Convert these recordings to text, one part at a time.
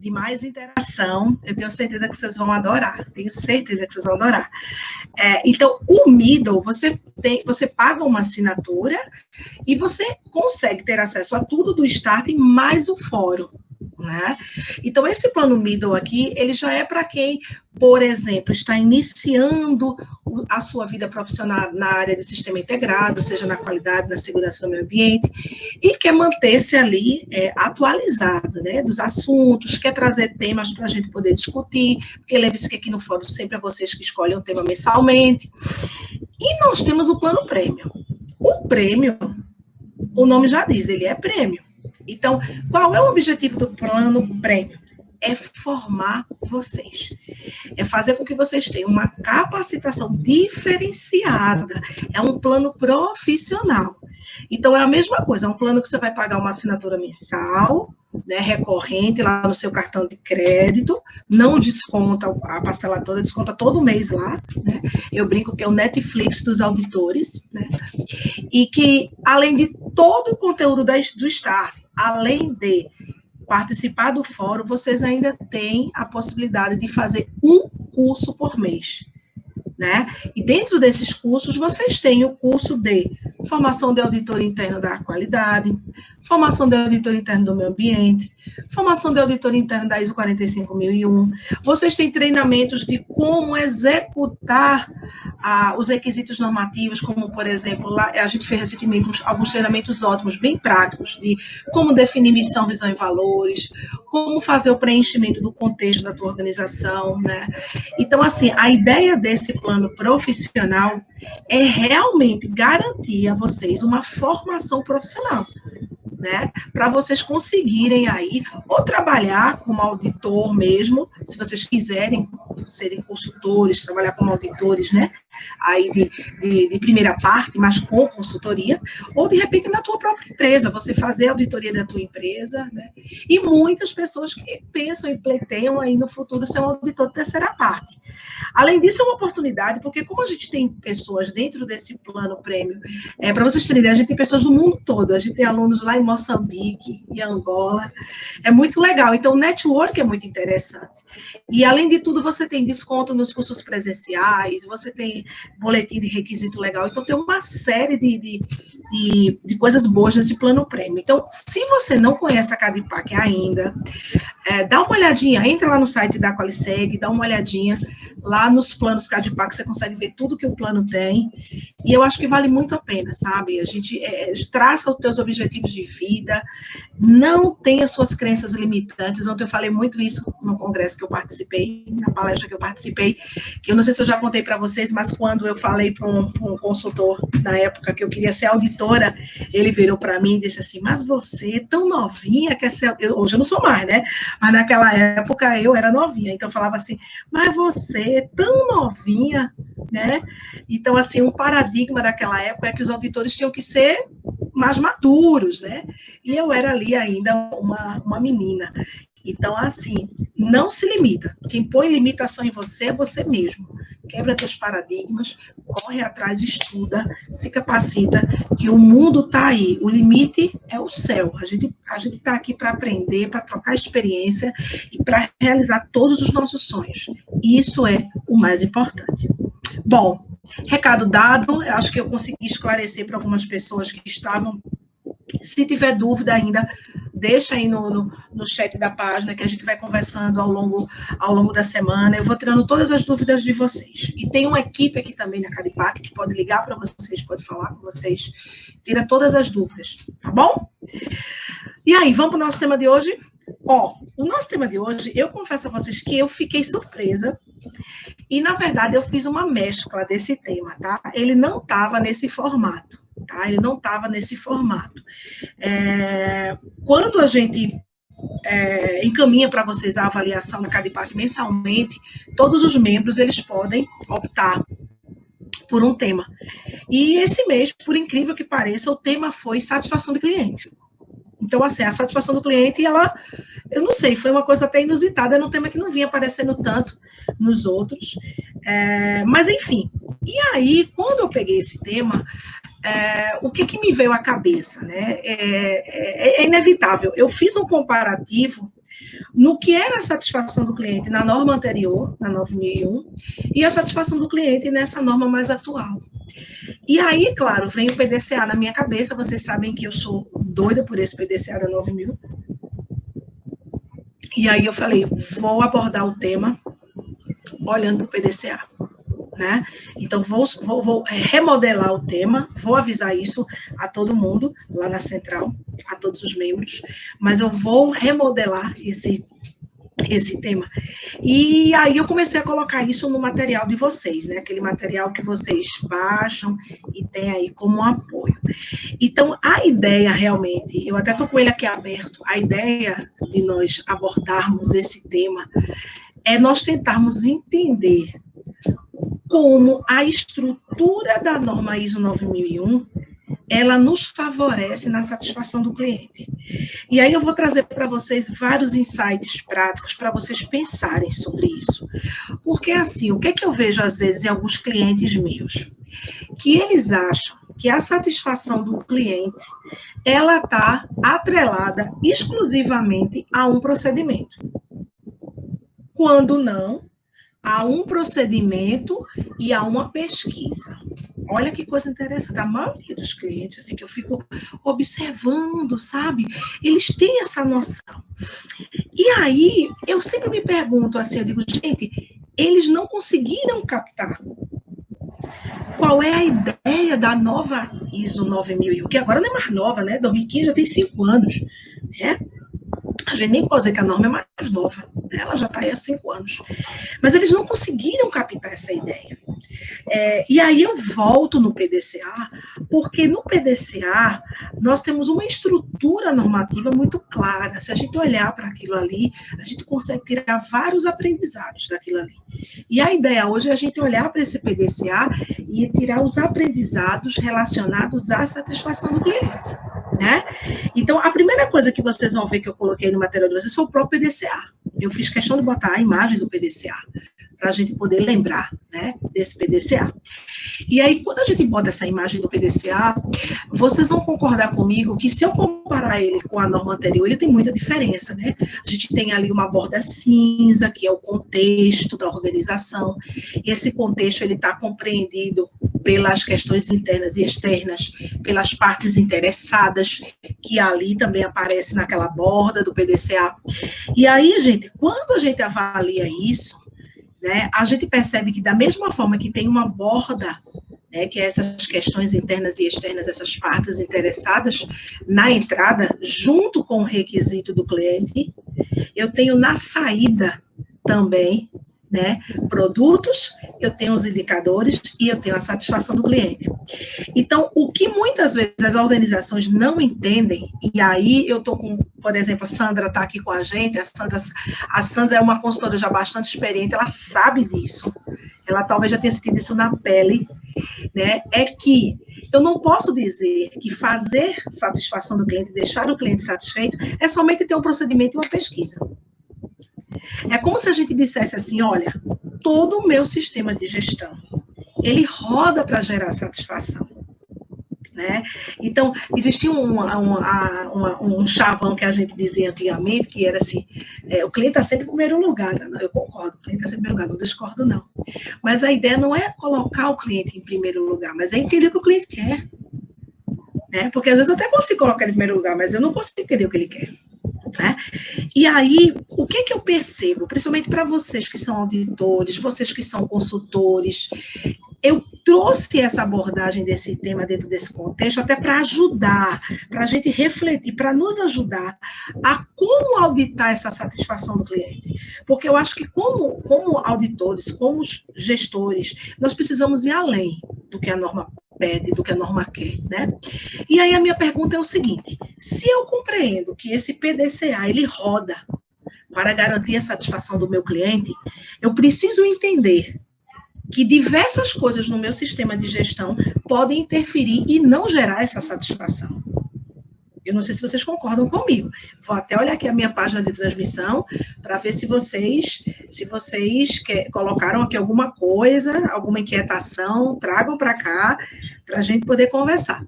de mais interação, eu tenho certeza que vocês vão adorar, tenho certeza que vocês vão adorar. Então, o Moodle, você paga uma assinatura e você consegue ter acesso a tudo do Start mais o fórum, né? Então, esse plano Moodle aqui, ele já é para quem, por exemplo, está iniciando a sua vida profissional na área de sistema integrado, seja na qualidade, na segurança do meio ambiente, e quer manter-se ali atualizado, né, dos assuntos, quer trazer temas para a gente poder discutir, porque lembre-se que aqui no fórum sempre é vocês que escolhem um tema mensalmente. E nós temos o plano prêmio. O prêmio, o nome já diz, ele é prêmio. Então, qual é o objetivo do plano prêmio? É formar vocês. É fazer com que vocês tenham uma capacitação diferenciada. É um plano profissional. Então, é a mesma coisa. É um plano que você vai pagar uma assinatura mensal, né, recorrente, lá no seu cartão de crédito. Não desconta a parcela toda, desconta todo mês lá. Né? Eu brinco que é o Netflix dos auditores. Né? E que, além de todo o conteúdo do Start, além de participar do fórum, vocês ainda têm a possibilidade de fazer um curso por mês, né? E dentro desses cursos, vocês têm o curso de formação de auditor interno da qualidade, formação de auditor interno do meio ambiente, formação de auditor interno da ISO 45001. Vocês têm treinamentos de como executar os requisitos normativos, como, por exemplo, lá a gente fez recentemente alguns treinamentos ótimos, bem práticos, de como definir missão, visão e valores, como fazer o preenchimento do contexto da tua organização, né? Então, assim, a ideia desse plano profissional é realmente garantir a vocês uma formação profissional, né, para vocês conseguirem aí, ou trabalhar como auditor mesmo, se vocês quiserem serem consultores, trabalhar como auditores, né, aí de primeira parte, mas com consultoria, ou de repente na tua própria empresa, você fazer a auditoria da tua empresa, né, e muitas pessoas que pensam e pleteiam aí no futuro ser um auditor de terceira parte. Além disso, é uma oportunidade, porque como a gente tem pessoas dentro desse plano prêmio, para vocês terem ideia, a gente tem pessoas do mundo todo, a gente tem alunos lá em Moçambique e Angola, é muito legal. Então, o network é muito interessante. E, além de tudo, você tem desconto nos cursos presenciais, você tem boletim de requisito legal, então tem uma série de coisas boas nesse plano prêmio. Então, se você não conhece a Cadipac ainda, dá uma olhadinha, entra lá no site da Qualiseg, dá uma olhadinha, lá nos planos Cadipac você consegue ver tudo que o plano tem, e eu acho que vale muito a pena, sabe? A gente traça os teus objetivos de vida, não tenha suas crenças limitantes. Ontem eu falei muito isso no congresso que eu participei, na palestra que eu participei, que eu não sei se eu já contei para vocês, mas quando eu falei para um consultor da época que eu queria ser auditora, ele virou para mim e disse assim, mas você tão novinha, quer ser... hoje eu não sou mais, né? Mas naquela época eu era novinha, então eu falava assim, mas você tão novinha, né? Então, assim, um paradigma daquela época é que os auditores tinham que ser mais maduros, né? E eu era ali ainda uma menina. Então, assim, não se limita. Quem põe limitação em você é você mesmo. Quebra teus paradigmas, corre atrás, estuda, se capacita, que o mundo está aí. O limite é o céu. A gente está aqui para aprender, para trocar experiência e para realizar todos os nossos sonhos. E isso é o mais importante. Bom, recado dado, eu acho que eu consegui esclarecer para algumas pessoas que estavam. Se tiver dúvida ainda, deixa aí no chat da página, que a gente vai conversando ao longo da semana. Eu vou tirando todas as dúvidas de vocês. E tem uma equipe aqui também na Cadipac que pode ligar para vocês, pode falar com vocês, tira todas as dúvidas, tá bom? E aí, vamos para o nosso tema de hoje? O nosso tema de hoje, eu confesso a vocês que eu fiquei surpresa. E, na verdade, eu fiz uma mescla desse tema, tá? Ele não estava nesse formato, tá? Ele não estava nesse formato. Quando a gente encaminha para vocês a avaliação da Cadipac mensalmente, todos os membros, eles podem optar por um tema. E esse mês, por incrível que pareça, o tema foi satisfação do cliente. Então, assim, a satisfação do cliente, eu não sei, foi uma coisa até inusitada, era um tema que não vinha aparecendo tanto nos outros, mas enfim. E aí, quando eu peguei esse tema, o que me veio à cabeça, né? É inevitável. Eu fiz um comparativo no que era a satisfação do cliente na norma anterior, na 9001, e a satisfação do cliente nessa norma mais atual. E aí, claro, vem o PDCA na minha cabeça, vocês sabem que eu sou doida por esse PDCA da 9000. E aí eu falei, vou abordar o tema olhando para o PDCA. Né? Então, vou remodelar o tema, vou avisar isso a todo mundo lá na central, a todos os membros, mas eu vou remodelar esse tema. E aí eu comecei a colocar isso no material de vocês, né? Aquele material que vocês baixam e tem aí como um apoio. Então, a ideia realmente, eu até estou com ele aqui aberto, a ideia de nós abordarmos esse tema é nós tentarmos entender como a estrutura da norma ISO 9001, ela nos favorece na satisfação do cliente. E aí eu vou trazer para vocês vários insights práticos para vocês pensarem sobre isso. Porque, assim, o que é que eu vejo, às vezes, em alguns clientes meus? Que eles acham que a satisfação do cliente, ela está atrelada exclusivamente a um procedimento. Quando não, a um procedimento e a uma pesquisa. Olha que coisa interessante, a maioria dos clientes, assim, que eu fico observando, sabe? Eles têm essa noção. E aí, eu sempre me pergunto assim, eu digo, gente, eles não conseguiram captar qual é a ideia da nova ISO 9001, que agora não é mais nova, né? 2015 já tem 5 anos, né? A gente nem pode dizer que a norma é mais nova, né? Ela já está aí há 5 anos. Mas eles não conseguiram captar essa ideia. E aí eu volto no PDCA, porque no PDCA nós temos uma estrutura normativa muito clara. Se a gente olhar para aquilo ali, a gente consegue tirar vários aprendizados daquilo ali. E a ideia hoje é a gente olhar para esse PDCA e tirar os aprendizados relacionados à satisfação do cliente, né? Então, a primeira coisa que vocês vão ver que eu coloquei no material de vocês foi o próprio PDCA. Eu fiz questão de botar a imagem do PDCA, para a gente poder lembrar, né, desse PDCA. E aí, quando a gente bota essa imagem do PDCA, vocês vão concordar comigo que se eu comparar ele com a norma anterior, ele tem muita diferença, né? A gente tem ali uma borda cinza, que é o contexto da organização. Esse contexto, ele está compreendido pelas questões internas e externas, pelas partes interessadas, que ali também aparece naquela borda do PDCA. E aí, gente, quando a gente avalia isso, né, a gente percebe que da mesma forma que tem uma borda, né, que é essas questões internas e externas, essas partes interessadas, na entrada, junto com o requisito do cliente, eu tenho na saída também, né, produtos, eu tenho os indicadores e eu tenho a satisfação do cliente. Então, o que muitas vezes as organizações não entendem, e aí eu estou com, por exemplo, a Sandra está aqui com a gente, a Sandra é uma consultora já bastante experiente, ela sabe disso, ela talvez já tenha sentido isso na pele, né, é que eu não posso dizer que fazer satisfação do cliente, deixar o cliente satisfeito, é somente ter um procedimento e uma pesquisa. É como se a gente dissesse assim, olha, todo o meu sistema de gestão, ele roda para gerar satisfação, né? Então, existia um chavão que a gente dizia antigamente, que era assim, o cliente está sempre em primeiro lugar, né? Eu concordo, o cliente está sempre em primeiro lugar, não discordo não. Mas a ideia não é colocar o cliente em primeiro lugar, mas é entender o que o cliente quer, né? Porque às vezes eu até consigo colocar ele em primeiro lugar, mas eu não consigo entender o que ele quer. Né? E aí, o que eu percebo, principalmente para vocês que são auditores, vocês que são consultores, eu trouxe essa abordagem desse tema dentro desse contexto até para ajudar, para a gente refletir, para nos ajudar a como auditar essa satisfação do cliente. Porque eu acho que como auditores, como gestores, nós precisamos ir além do que a norma pede, do que a norma quer, né? E aí a minha pergunta é o seguinte, se eu compreendo que esse PDCA, ele roda para garantir a satisfação do meu cliente, eu preciso entender que diversas coisas no meu sistema de gestão podem interferir e não gerar essa satisfação. Eu não sei se vocês concordam comigo. Vou até olhar aqui a minha página de transmissão para ver se vocês colocaram aqui alguma coisa, alguma inquietação, tragam para cá, para a gente poder conversar.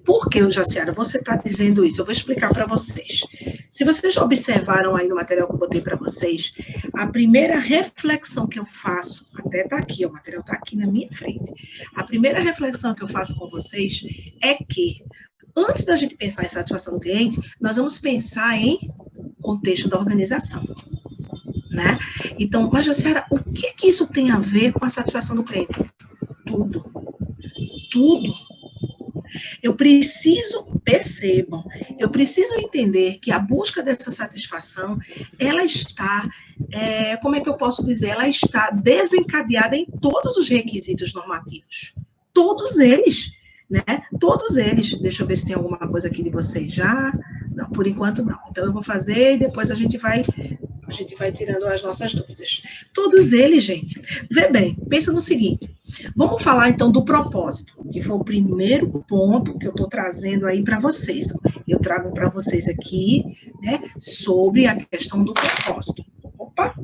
Por que, Jaciara, você está dizendo isso? Eu vou explicar para vocês. Se vocês observaram aí no material que eu botei para vocês, a primeira reflexão que eu faço, até está aqui, ó, o material está aqui na minha frente. A primeira reflexão que eu faço com vocês é que, antes da gente pensar em satisfação do cliente, nós vamos pensar em contexto da organização, né? Então, mas, Jaciara, o que isso tem a ver com a satisfação do cliente? Tudo. Tudo. Percebam, eu preciso entender que a busca dessa satisfação, ela está, como é que eu posso dizer? Ela está desencadeada em todos os requisitos normativos. Todos eles, né? Todos eles. Deixa eu ver se tem alguma coisa aqui de vocês já. Não, por enquanto não. Então, eu vou fazer e depois a gente vai tirando as nossas dúvidas. Todos eles, gente. Vê bem, pensa no seguinte. Vamos falar, então, do propósito, que foi o primeiro ponto que eu estou trazendo aí para vocês. Eu trago para vocês aqui, né, sobre a questão do propósito. Opa!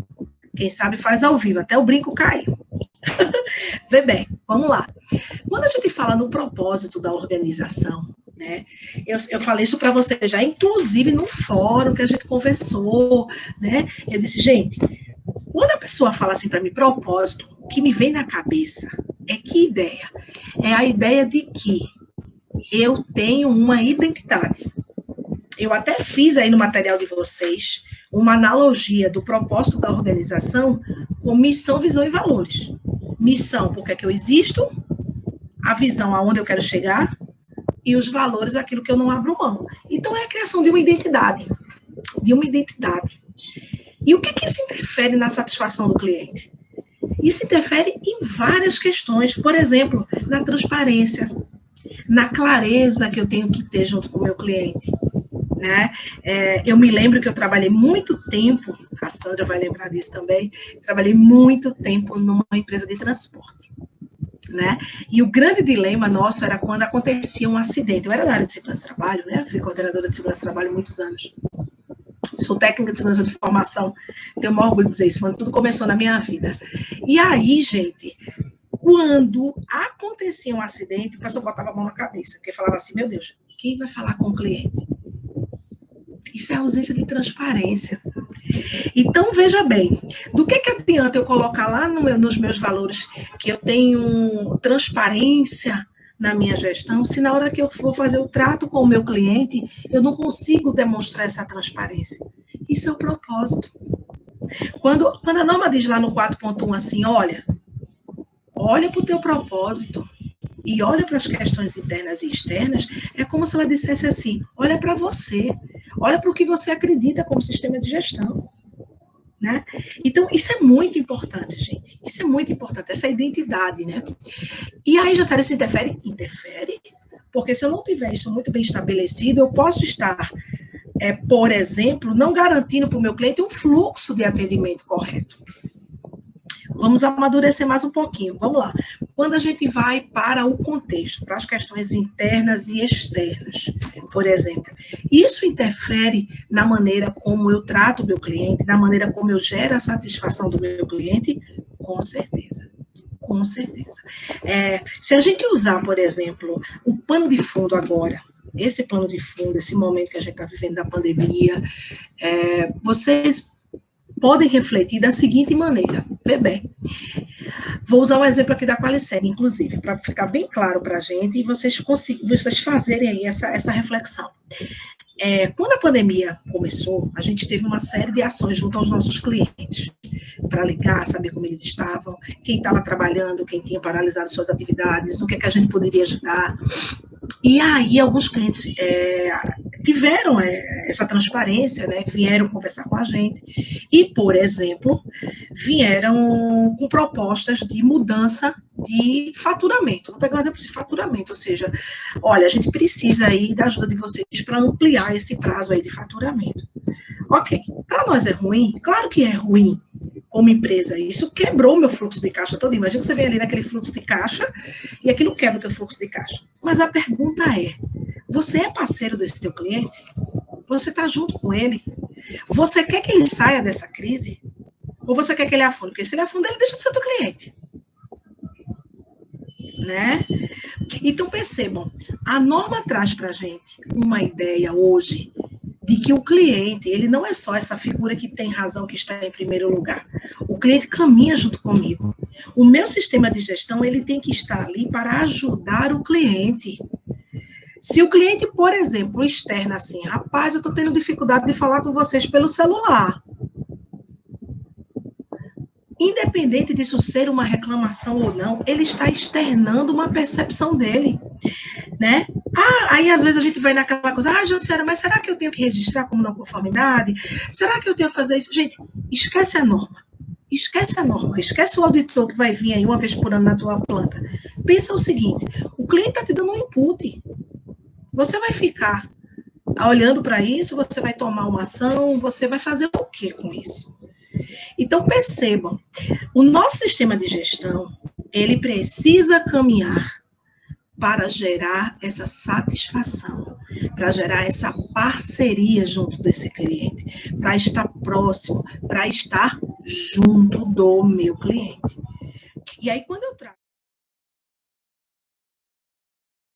Quem sabe faz ao vivo, até o brinco caiu. Vê bem, vamos lá. Quando a gente fala no propósito da organização, né, eu falei isso para você já, inclusive no fórum que a gente conversou, né? Eu disse, gente, quando a pessoa fala assim para mim, propósito, o que me vem na cabeça é que ideia? É a ideia de que eu tenho uma identidade. Eu até fiz aí no material de vocês uma analogia do propósito da organização com missão, visão e valores. Missão, porque é que eu existo, a visão, aonde eu quero chegar, e os valores, aquilo que eu não abro mão. Então, é a criação de uma identidade. De uma identidade. E o que isso interfere na satisfação do cliente? Isso interfere em várias questões. Por exemplo, na transparência, na clareza que eu tenho que ter junto com o meu cliente. Né? Eu me lembro que eu trabalhei muito tempo, a Sandra vai lembrar disso também, trabalhei muito tempo numa empresa de transporte. Né? E o grande dilema nosso era quando acontecia um acidente. Eu era da área de segurança de trabalho, né? Fui coordenadora de segurança de trabalho há muitos anos. Sou técnica de segurança de formação, tenho o maior orgulho de dizer isso, quando tudo começou na minha vida. E aí, gente, quando acontecia um acidente, o pessoal botava a mão na cabeça, porque falava assim, meu Deus, quem vai falar com o cliente? Isso é ausência de transparência. Então, veja bem, do que adianta eu colocar lá nos meus valores que eu tenho transparência na minha gestão, se na hora que eu for fazer o trato com o meu cliente, eu não consigo demonstrar essa transparência? Isso é o propósito. Quando a norma diz lá no 4.1 assim, olha para o teu propósito e olha para as questões internas e externas, é como se ela dissesse assim, olha para você, olha para o que você acredita como sistema de gestão. Né? Então, isso é muito importante, gente. Isso é muito importante, essa identidade, né? E aí, Jaciara, isso interfere? Interfere, porque se eu não tiver isso muito bem estabelecido, eu posso estar, por exemplo, não garantindo para o meu cliente um fluxo de atendimento correto. Vamos amadurecer mais um pouquinho. Vamos lá. Quando a gente vai para o contexto, para as questões internas e externas, por exemplo, isso interfere na maneira como eu trato o meu cliente, na maneira como eu gero a satisfação do meu cliente? Com certeza. Com certeza. Se a gente usar, por exemplo, o pano de fundo agora, esse pano de fundo, esse momento que a gente está vivendo da pandemia, vocês podem refletir da seguinte maneira. Vê bem. Vou usar um exemplo aqui da Qualicere, inclusive, para ficar bem claro para a gente e vocês fazerem aí essa reflexão. Quando a pandemia começou, a gente teve uma série de ações junto aos nossos clientes, para ligar, saber como eles estavam, quem estava trabalhando, quem tinha paralisado suas atividades, no que a gente poderia ajudar. E aí, alguns clientes tiveram essa transparência, né? Vieram conversar com a gente e, por exemplo, vieram com propostas de mudança de faturamento. Vou pegar um exemplo de faturamento, ou seja, olha, a gente precisa aí da ajuda de vocês para ampliar esse prazo aí de faturamento. Ok, para nós é ruim? Claro que é ruim como empresa. Isso quebrou meu fluxo de caixa todo. Imagina que você vem ali naquele fluxo de caixa e aquilo quebra o teu fluxo de caixa. Mas a pergunta é, você é parceiro desse teu cliente? Você está junto com ele? Você quer que ele saia dessa crise? Ou você quer que ele afunde? Porque se ele afunda, ele deixa de ser teu cliente. Né? Então, percebam, a norma traz para a gente uma ideia hoje de que o cliente, ele não é só essa figura que tem razão, que está em primeiro lugar. O cliente caminha junto comigo. O meu sistema de gestão, ele tem que estar ali para ajudar o cliente. Se o cliente, por exemplo, externa assim, rapaz, eu estou tendo dificuldade de falar com vocês pelo celular. Independente disso ser uma reclamação ou não, ele está externando uma percepção dele, né? Aí às vezes a gente vai naquela coisa, Janciara, mas será que eu tenho que registrar como não conformidade? Será que eu tenho que fazer isso? Gente, esquece a norma. Esquece a norma, esquece o auditor que vai vir aí uma vez por ano na tua planta. Pensa o seguinte, o cliente está te dando um input. Você vai ficar olhando para isso, você vai tomar uma ação, você vai fazer o quê com isso? Então, percebam, o nosso sistema de gestão, ele precisa caminhar para gerar essa satisfação, para gerar essa parceria junto desse cliente, para estar próximo, para estar junto do meu cliente. E aí, quando eu trago